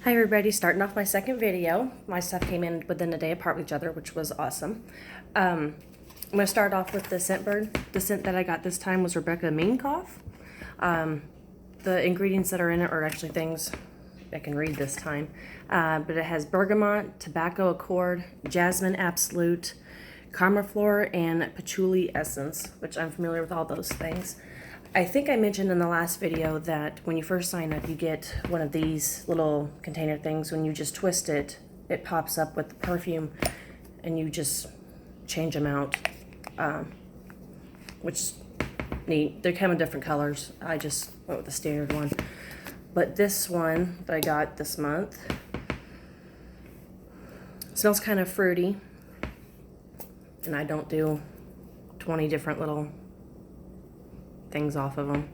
Hi everybody, starting off my second video. My stuff came in within a day apart with each other, which was awesome. I'm going to start off with the Scentbird. The scent that I got this time was Rebecca Minkoff. The ingredients that are in it are actually things I can read this time. But it has bergamot, tobacco accord, jasmine absolute, caramel and patchouli essence, which I'm familiar with all those things. I think I mentioned in the last video that when you first sign up, you get one of these little container things. When you just twist it, it pops up with the perfume, and you just change them out, which is neat. They come in different colors. I just went with the standard one. But this one that I got this month smells kind of fruity, and I don't do 20 different little things off of them.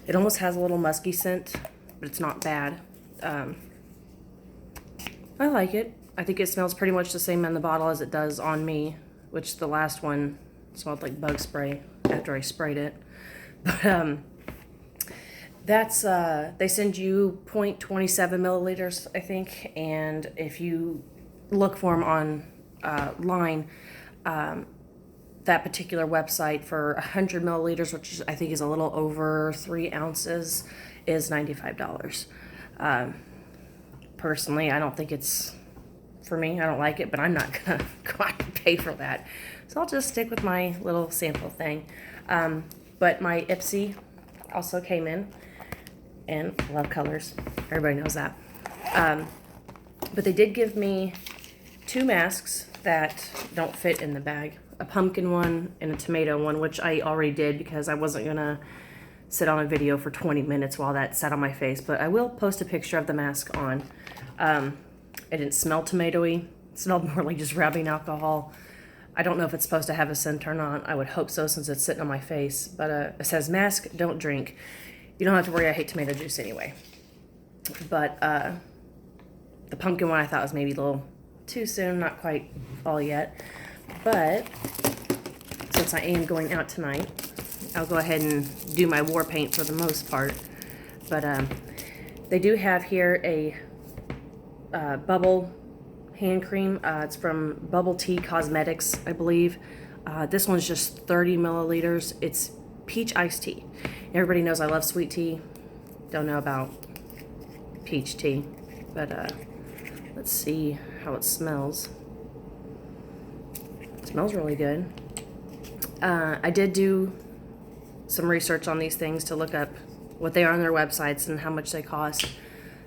It almost has a little musky scent, but it's not bad. I like it. I think it smells pretty much the same in the bottle as it does on me, which the last one smelled like bug spray after I sprayed it. But that's they send you 0.27 milliliters, I think, and if you look for them online, that particular website for 100 milliliters, which I think is a little over 3 ounces, is $95. Personally, I don't think it's for me. I don't like it, but I'm not gonna go out and pay for that. So I'll just stick with my little sample thing. But my Ipsy also came in, and I love colors. Everybody knows that. But they did give me 2 masks that don't fit in the bag. A pumpkin one and a tomato one, which I already did because I wasn't gonna sit on a video for 20 minutes while that sat on my face, but I will post a picture of the mask on. It didn't smell tomatoey. It smelled more like just rubbing alcohol. I don't know if it's supposed to have a scent or not. I would hope so since it's sitting on my face, but it says mask, don't drink. You don't have to worry, I hate tomato juice anyway. But the pumpkin one I thought was maybe a little too soon, not quite fall yet. But since I am going out tonight, I'll go ahead and do my war paint for the most part. But they do have here a bubble hand cream. It's from Bubble Tea Cosmetics, I believe. This one's just 30 milliliters. It's peach iced tea. Everybody knows I love sweet tea. Don't know about peach tea. But let's see how it smells. Smells really good. I did do some research on these things to look up what they are on their websites and how much they cost,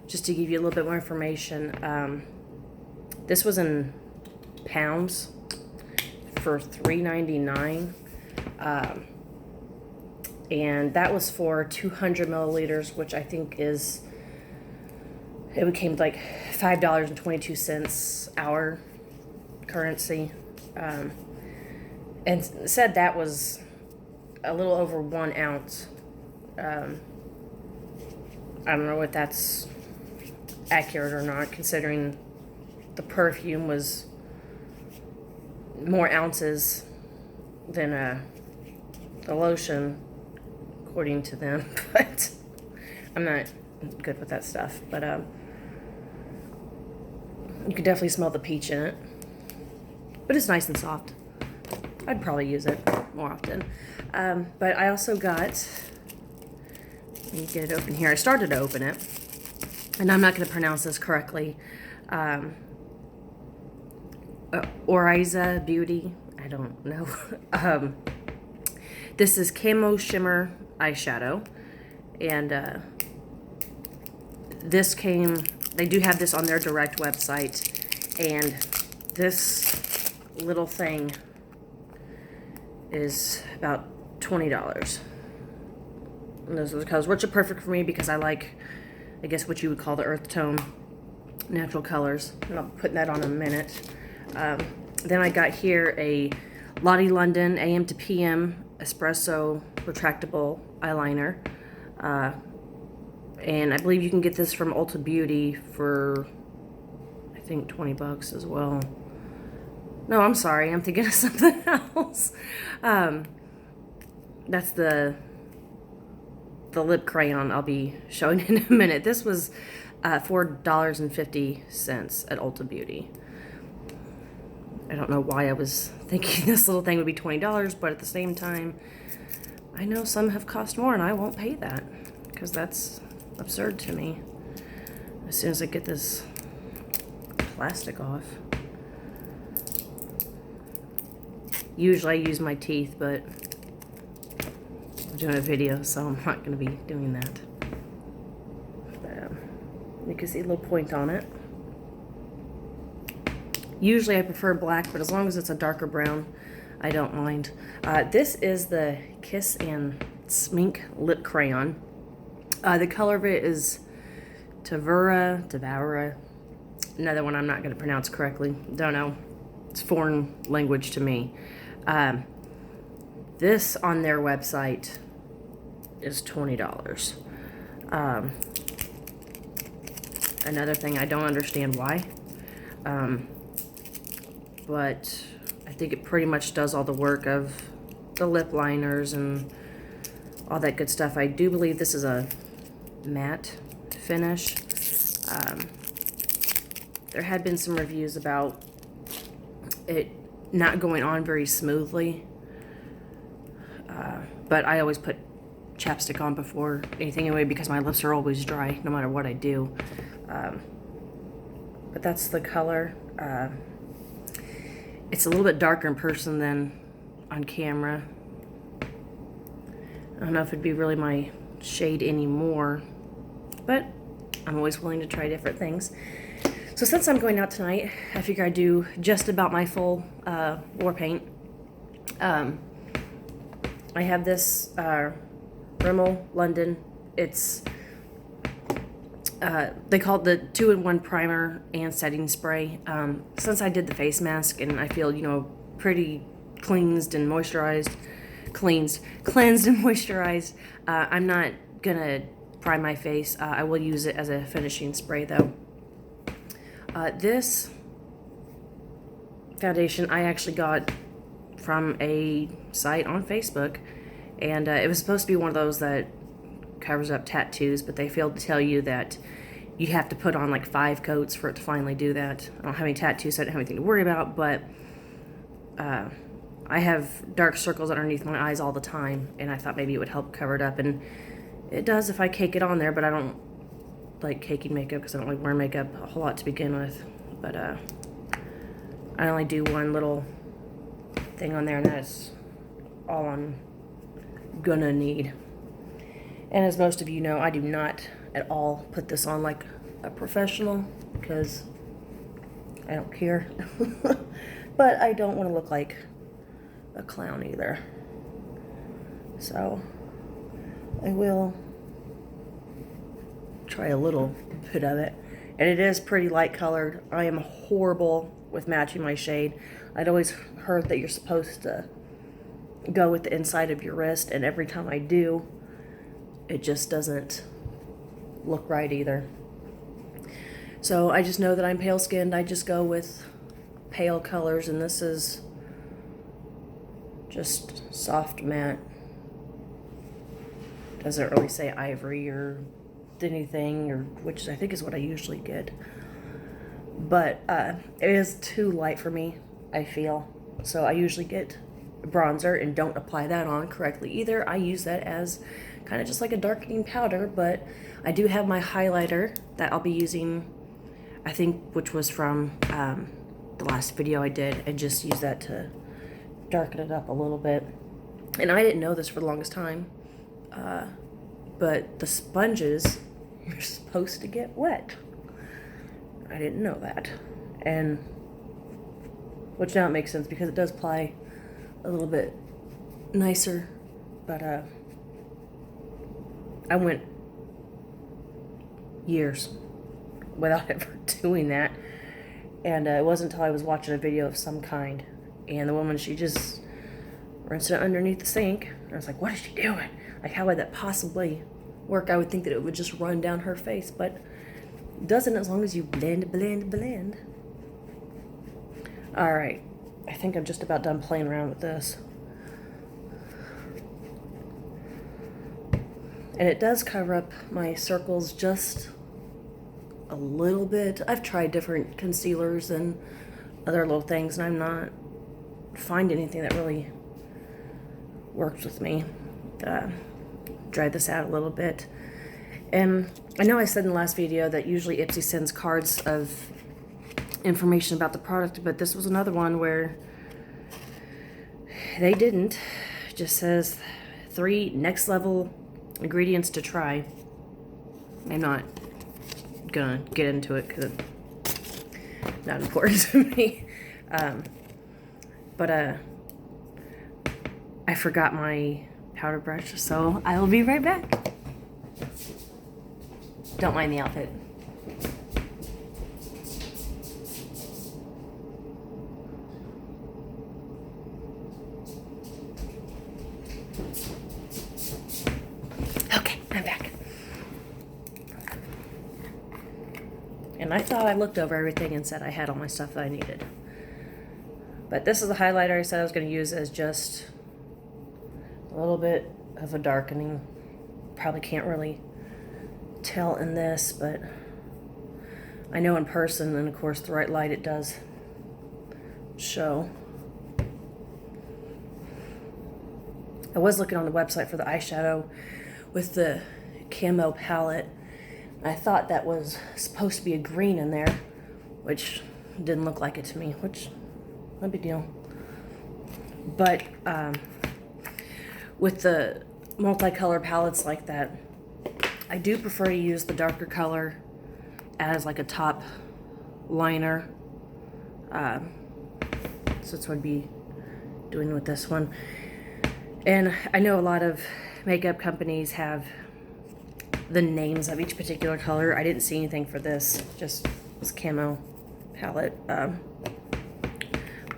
just to give you a little bit more information. This was in pounds for $3.99, and that was for 200 milliliters, which I think is, it became like $5.22 our currency. And said that was a little over 1 ounce. I don't know if that's accurate or not, considering the perfume was more ounces than the lotion, according to them. But I'm not good with that stuff. But you could definitely smell the peach in it. But it's nice and soft. I'd probably use it more often. But I also got, let me get it open here. I started to open it, and I'm not going to pronounce this correctly. Oriza Beauty. I don't know. This is Camo Shimmer Eyeshadow. And this came, they do have this on their direct website. And this little thing is about $20. And those are the colors, which are perfect for me because I like, I guess, what you would call the earth tone natural colors. And I'll put that on in a minute. Then I got here a Lottie London AM to PM Espresso Retractable Eyeliner. And I believe you can get this from Ulta Beauty for, I think, 20 bucks as well. No, I'm sorry. I'm thinking of something else. That's the lip crayon I'll be showing in a minute. This was $4.50 at Ulta Beauty. I don't know why I was thinking this little thing would be $20, but at the same time, I know some have cost more and I won't pay that because that's absurd to me. As soon as I get this plastic off. Usually I use my teeth, but I'm doing a video, so I'm not going to be doing that. But you can see a little point on it. Usually I prefer black, but as long as it's a darker brown, I don't mind. This is the Kiss and Smink Lip Crayon. The color of it is Tavura. Another one I'm not going to pronounce correctly. Don't know. It's foreign language to me. This on their website is $20. Another thing, I don't understand why. But I think it pretty much does all the work of the lip liners and all that good stuff. I do believe this is a matte finish. There had been some reviews about it not going on very smoothly, but I always put chapstick on before anything anyway because my lips are always dry no matter what I do. But that's the color. It's a little bit darker in person than on camera. I don't know if it'd be really my shade anymore, but I'm always willing to try different things. So since I'm going out tonight, I figure I'd do just about my full war paint. I have this Rimmel London. It's they call it the 2-in-1 primer and setting spray. Since I did the face mask and I feel, you know, pretty cleansed and moisturized, I'm not gonna prime my face. I will use it as a finishing spray though. This foundation I actually got from a site on Facebook, and it was supposed to be one of those that covers up tattoos, but they failed to tell you that you have to put on like 5 coats for it to finally do that. I don't have any tattoos, so I don't have anything to worry about, but I have dark circles underneath my eyes all the time, and I thought maybe it would help cover it up, and it does if I cake it on there, but I don't like caking makeup because I don't like wear makeup a whole lot to begin with. But I only do one little thing on there, and that's all I'm gonna need. And as most of you know, I do not at all put this on like a professional because I don't care. But I don't want to look like a clown either. So I will try a little bit of it. And it is pretty light colored. I am horrible with matching my shade. I'd always heard that you're supposed to go with the inside of your wrist, and every time I do, it just doesn't look right either. So I just know that I'm pale skinned. I just go with pale colors, and this is just soft matte. Doesn't really say ivory or anything, or which I think is what I usually get. But it is too light for me, I feel. So I usually get bronzer and don't apply that on correctly either. I use that as kind of just like a darkening powder, but I do have my highlighter that I'll be using, I think, which was from the last video I did, and just use that to darken it up a little bit. And I didn't know this for the longest time, but the sponges are supposed to get wet. I didn't know that. And which now it makes sense because it does apply a little bit nicer, but I went years without ever doing that, and it wasn't until I was watching a video of some kind, and the woman, she just rinsed it underneath the sink, and I was like, what is she doing? Like, how would that possibly work? I would think that it would just run down her face, but it doesn't as long as you blend. Alright, I think I'm just about done playing around with this. And it does cover up my circles just a little bit. I've tried different concealers and other little things, and I'm not finding anything that really works with me. Dry this out a little bit. And I know I said in the last video that usually Ipsy sends cards of information about the product, but this was another one where they didn't. It just says 3 next level ingredients to try. I'm not gonna get into it because it's not important to me. But I forgot my powder brush, so I will be right back. Don't mind the outfit. Okay, I'm back. And I thought I looked over everything and said I had all my stuff that I needed. But this is the highlighter I said I was going to use as just a little bit of a darkening. Probably can't really tell in this, but I know in person, and of course the right light, it does show. I was looking on the website for the eyeshadow with the camo palette. I thought that was supposed to be a green in there, which didn't look like it to me, which, no big deal. But with the multicolor palettes like that, I do prefer to use the darker color as like a top liner. So that's what I'd be doing with this one. And I know a lot of makeup companies have the names of each particular color. I didn't see anything for this, just this camo palette, which I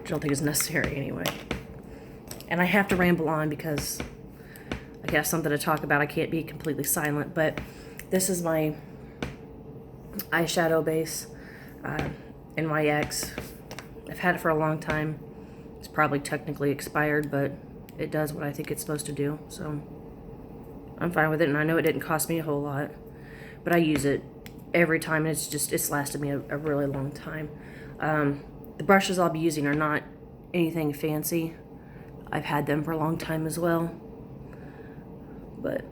don't think is necessary anyway. And I have to ramble on because I have something to talk about. I can't be completely silent, but this is my eyeshadow base, NYX. I've had it for a long time. It's probably technically expired, but it does what I think it's supposed to do, so I'm fine with it. And I know it didn't cost me a whole lot, but I use it every time, and it's lasted me a really long time. The brushes I'll be using are not anything fancy. I've had them for a long time as well, but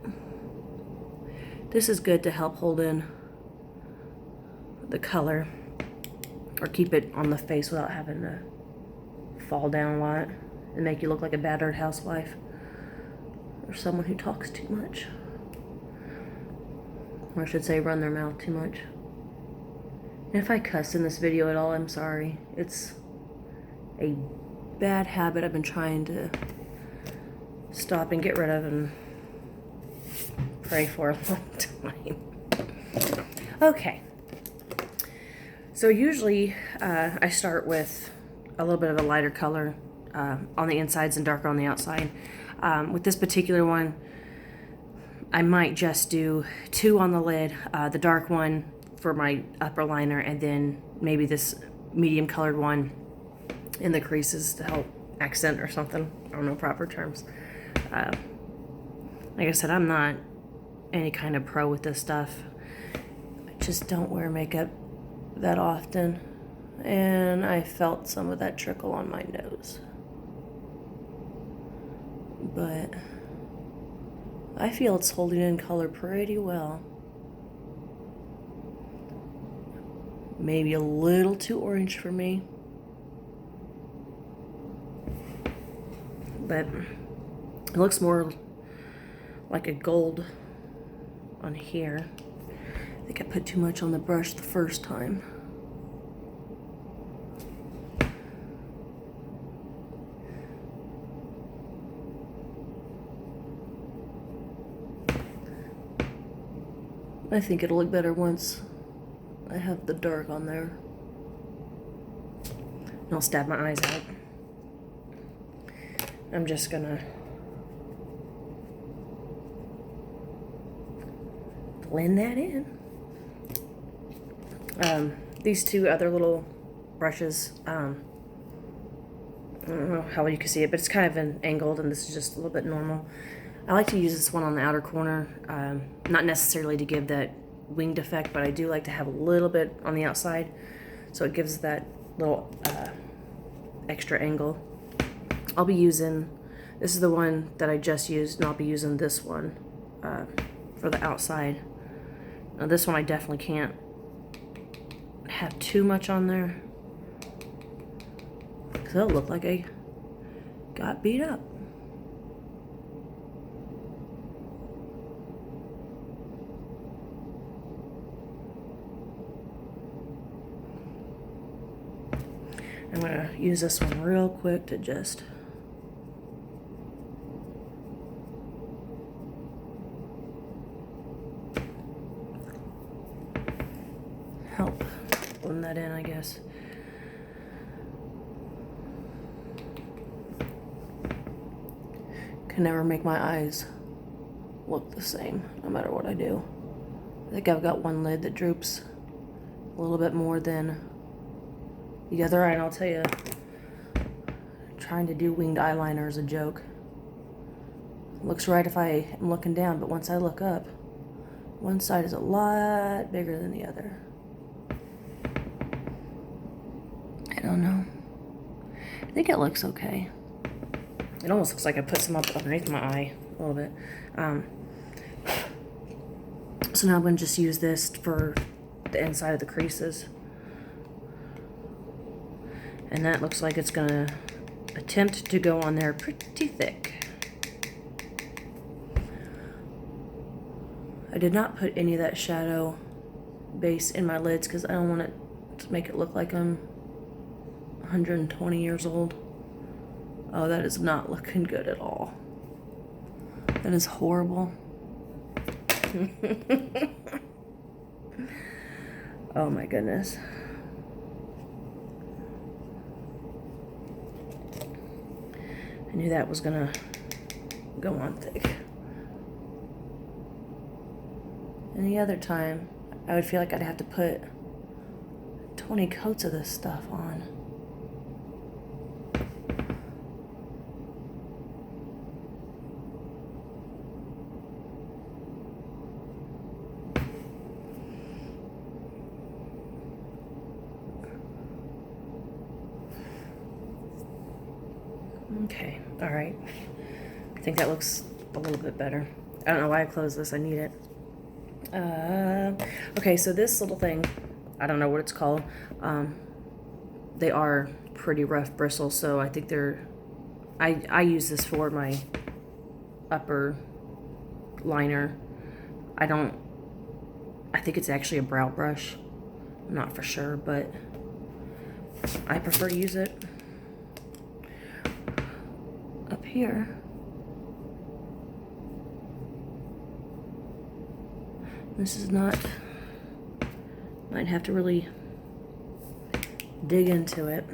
this is good to help hold in the color or keep it on the face without having to fall down a lot and make you look like a battered housewife or someone who talks too much, or I should say run their mouth too much. And if I cuss in this video at all, I'm sorry. It's a bad habit I've been trying to stop and get rid of and pray for a long time. Okay, so usually I start with a little bit of a lighter color on the insides and darker on the outside. With this particular one, I might just do 2 on the lid, the dark one for my upper liner, and then maybe this medium colored one in the creases to help accent or something. I don't know proper terms. Like I said, I'm not any kind of pro with this stuff. I just don't wear makeup that often, and I felt some of that trickle on my nose. But I feel it's holding in color pretty well. Maybe a little too orange for me, but it looks more like a gold on here. I think I put too much on the brush the first time. I think it'll look better once I have the dark on there. And I'll stab my eyes out. I'm just gonna blend that in. These 2 other little brushes, I don't know how well you can see it, but it's kind of an angled, and this is just a little bit normal. I like to use this one on the outer corner, not necessarily to give that winged effect, but I do like to have a little bit on the outside, so it gives that little extra angle. I'll be using, this is the one that I just used, and I'll be using this one for the outside. Now this one I definitely can't have too much on there, because it'll look like I got beat up. I'm gonna use this one real quick to just help blend that in, I guess. Can never make my eyes look the same, no matter what I do. I think I've got one lid that droops a little bit more than the other eye, and I'll tell you, trying to do winged eyeliner is a joke. Looks right if I am looking down, but once I look up, one side is a lot bigger than the other. I don't know. I think it looks okay. It almost looks like I put some up underneath my eye a little bit. So now I'm going to just use this for the inside of the creases. And that looks like it's going to attempt to go on there pretty thick. I did not put any of that shadow base in my lids because I don't want it to make it look like I'm 120 years old. Oh, that is not looking good at all. That is horrible. Oh my goodness. I knew that was gonna go on thick. Any other time, I would feel like I'd have to put 20 coats of this stuff on. Okay, all right. I think that looks a little bit better. I don't know why I closed this. I need it. Okay, so this little thing, I don't know what it's called. They are pretty rough bristles, so I think they're... I use this for my upper liner. I think it's actually a brow brush. I'm not for sure, but I prefer to use it. Up here, this is not, might have to really dig into it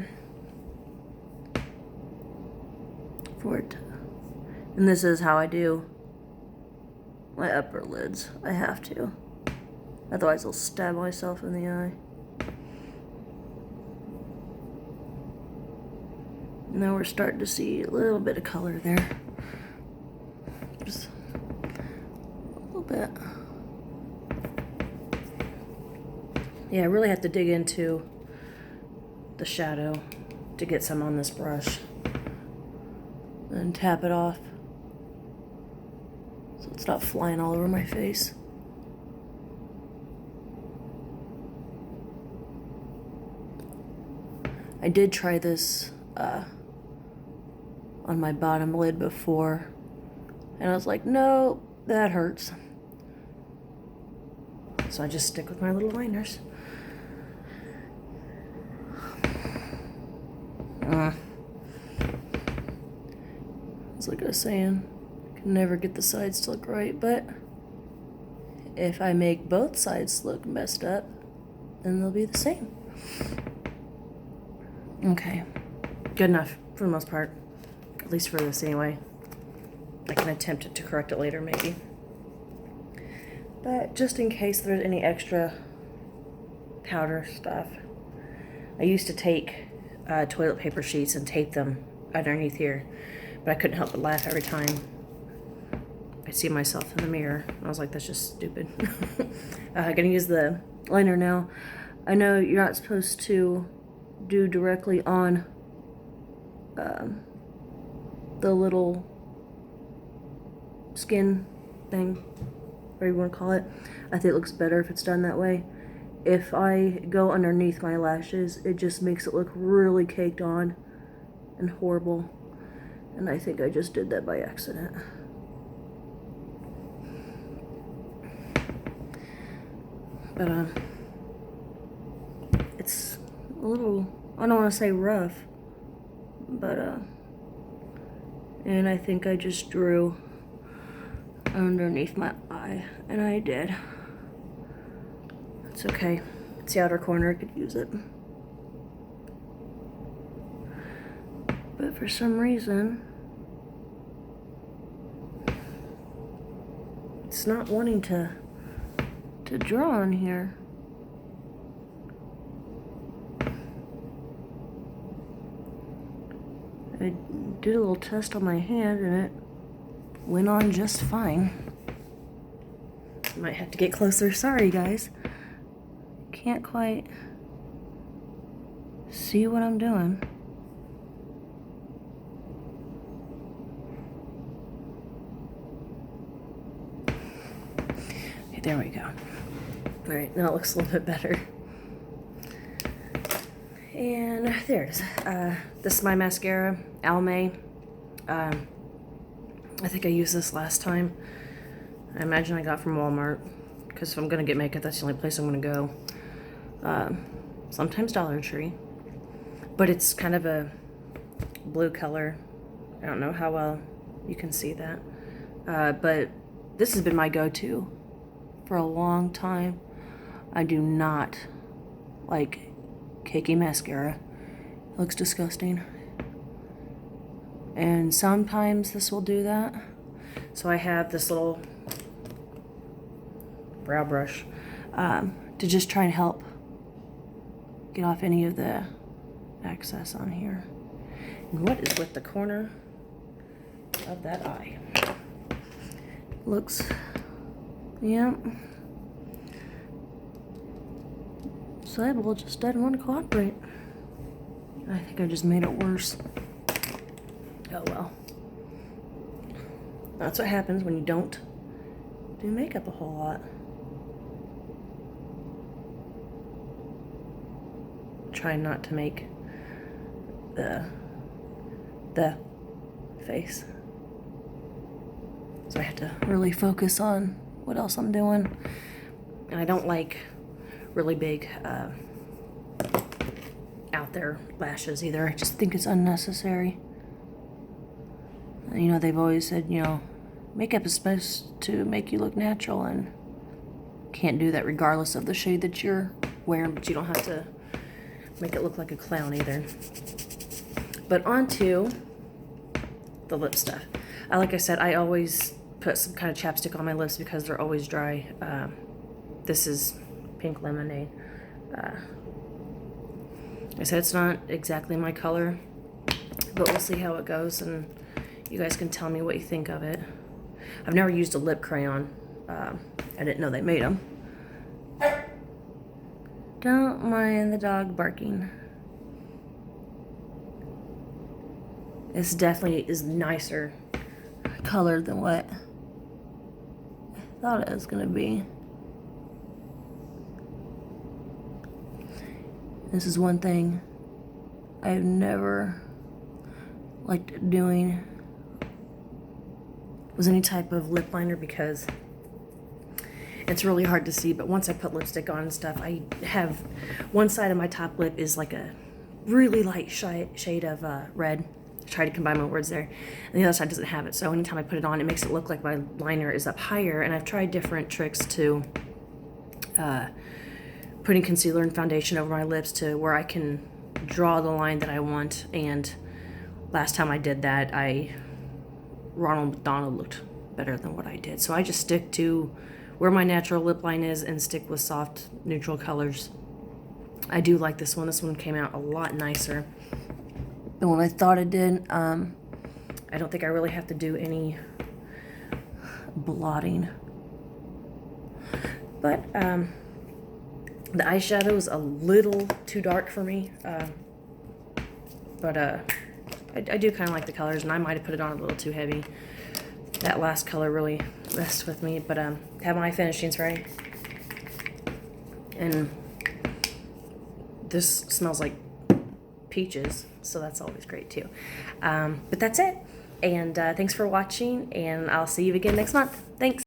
for it. And this is how I do my upper lids. I have to, otherwise I'll stab myself in the eye. Now we're starting to see a little bit of color there. Just a little bit. Yeah, I really have to dig into the shadow to get some on this brush. And tap it off so it's not flying all over my face. I did try this on my bottom lid before, and I was like, no, that hurts. So I just stick with my little liners. It's like I was saying, I can never get the sides to look right, but if I make both sides look messed up, then they'll be the same. Okay, good enough for the most part, at least for this anyway. I can attempt to correct it later maybe. But just in case there's any extra powder stuff, I used to take toilet paper sheets and tape them underneath here, but I couldn't help but laugh every time I see myself in the mirror. I was like, that's just stupid. I'm gonna use the liner now. I know you're not supposed to do directly on the little skin thing, whatever you want to call it. I think it looks better if it's done that way. If I go underneath my lashes, it just makes it look really caked on and horrible. And I think I just did that by accident. But it's a little, I don't want to say rough, but and I think I just drew underneath my eye, and I did. It's okay. It's the outer corner, I could use it. But for some reason, it's not wanting to draw on here. I did a little test on my hand and it went on just fine. Might have to get closer. Sorry, guys. Can't quite see what I'm doing. Okay, there we go. All right, now it looks a little bit better. And there it is. This is my mascara, Almay. I think I used this last time. I imagine I got from Walmart, because if I'm going to get makeup, that's the only place I'm going to go. Sometimes Dollar Tree. But it's kind of a blue color. I don't know how well you can see that. But this has been my go-to for a long time. I do not like cakey mascara. It looks disgusting. And sometimes this will do that. So I have this little brow brush to just try and help get off any of the excess on here. And what is with the corner of that eye? Looks, yeah. Eyeball just doesn't want to cooperate. I think I just made it worse. Oh well. That's what happens when you don't do makeup a whole lot. Try not to make the face. So I have to really focus on what else I'm doing. And I don't like really big out there lashes either. I just think it's unnecessary. You know, they've always said, you know, makeup is supposed to make you look natural, and can't do that regardless of the shade that you're wearing, but you don't have to make it look like a clown either. But onto the lip stuff. Like I said, I always put some kind of chapstick on my lips because they're always dry. This is Pink Lemonade. Like I said, it's not exactly my color, but we'll see how it goes, and you guys can tell me what you think of it. I've never used a lip crayon. I didn't know they made them. Don't mind the dog barking. This definitely is nicer colored than what I thought it was gonna be. This is one thing I've never liked doing, was any type of lip liner, because it's really hard to see. But once I put lipstick on and stuff, I have one side of my top lip is like a really light shade of red. I try to combine my words there. And the other side doesn't have it. So anytime I put it on, it makes it look like my liner is up higher. And I've tried different tricks to putting concealer and foundation over my lips to where I can draw the line that I want. And last time I did that, Ronald McDonald looked better than what I did. So I just stick to where my natural lip line is and stick with soft neutral colors. I do like this one. This one came out a lot nicer than what I thought it did. I don't think I really have to do any blotting. But the eyeshadow is a little too dark for me. But I do kind of like the colors, and I might have put it on a little too heavy. That last color really messed with me. But have my finishings ready. And this smells like peaches, so that's always great too. But that's it. And thanks for watching, and I'll see you again next month. Thanks.